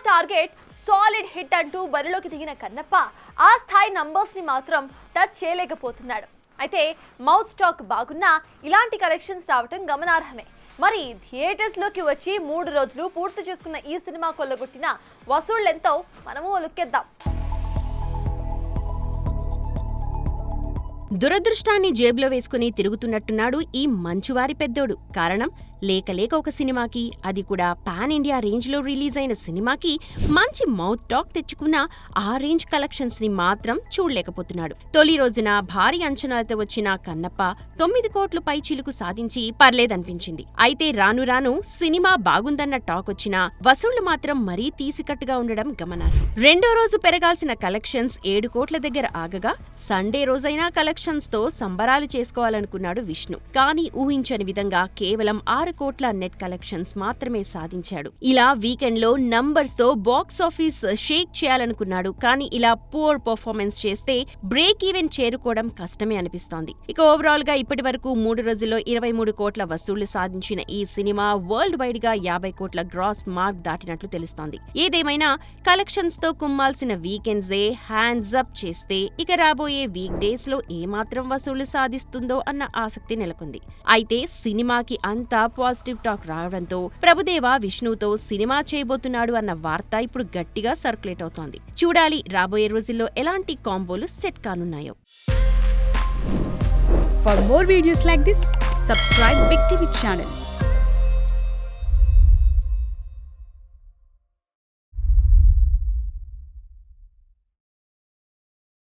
Target solid hit అంటూ బరిలోకి దిగిన కన్నప్ప ఆ స్థాయి నంబర్స్ ని మాత్రం టచ్ చేయలేకపోతున్నాడు. అయితే మౌత్ టాక్ బాగున్నా ఇలాంటి కలెక్షన్స్ రావటం గమనార్హమే. మరి థియేటర్స్ లోకి వచ్చి 3 రోజులు పూర్తి చేసుకున్న ఈ సినిమా కొల్లగొట్టిన వసూళ్లెంతో మనము లుక్కేద్దాం. దురదృష్టాన్ని జేబులో వేసుకుని తిరుగుతున్నట్టున్నాడు ఈ మంచువారి పెద్దోడు. కారణం లేక ఒక సినిమాకి, అది కూడా పాన్ ఇండియా రేంజ్లో రిలీజ్ అయిన సినిమాకి మంచి మౌత్ టాక్ తెచ్చుకున్న ఆ రేంజ్ కలెక్షన్స్ ని మాత్రం చూడలేకపోతున్నాడు. తొలి రోజున భారీ అంచనాలతో వచ్చిన కన్నప్ప 9 కోట్ల పై చిలుకు సాధించి పర్లేదనిపించింది. అయితే రాను రాను సినిమా బాగుందన్న టాక్ వచ్చినా వసూళ్లు మాత్రం మరీ తీసికట్టుగా ఉండడం గమనార్హం. రెండో రోజు పెరగాల్సిన కలెక్షన్స్ 7 కోట్ల దగ్గర ఆగగా, సండే రోజైనా కలెక్షన్స్ తో సంబరాలు చేసుకోవాలనుకున్నాడు విష్ణు. కానీ ఊహించని విధంగా కేవలం 6 కోట్ల నెట్ కలెక్షన్స్ మాత్రమే సాధించాడు. ఇలా వీకెండ్ లో నంబర్స్ తో బాక్స్ ఆఫీస్ షేక్ చేయాలనుకున్నాడు. కానీ ఇలా పూర్ పర్ఫార్మెన్స్ చేస్తే బ్రేక్ ఈవెన్ చేరుకోవడం కష్టమే అనిపిస్తోంది. ఇక ఓవరాల్ గా ఇప్పటి వరకు 3 రోజుల్లో 23 కోట్ల వసూళ్లు సాధించిన ఈ సినిమా వరల్డ్ వైడ్ గా 50 కోట్ల గ్రాస్ మార్క్ దాటినట్లు తెలుస్తోంది. ఏదేమైనా కలెక్షన్స్ తో కుమ్మాల్సిన వీకెండ్స్ డే హ్యాండ్స్ అప్ చేస్తే ఇక రాబోయే వీక్ డేస్ లో ఏమాత్రం వసూళ్లు సాధిస్తుందో అన్న ఆసక్తి నెలకొంది. అయితే సినిమాకి అంతా పాజిటివ్ టాక్ రావడంతో ప్రభుదేవా విష్ణుతో సినిమా చేయబోతున్నాడు అన్న వార్త ఇప్పుడు గట్టిగా సర్క్యులేట్ అవుతోంది. చూడాలి రాబోయే రోజుల్లో ఎలాంటి కాంబోలు set కానున్నాయో. For more videos like this, subscribe Big TV channel.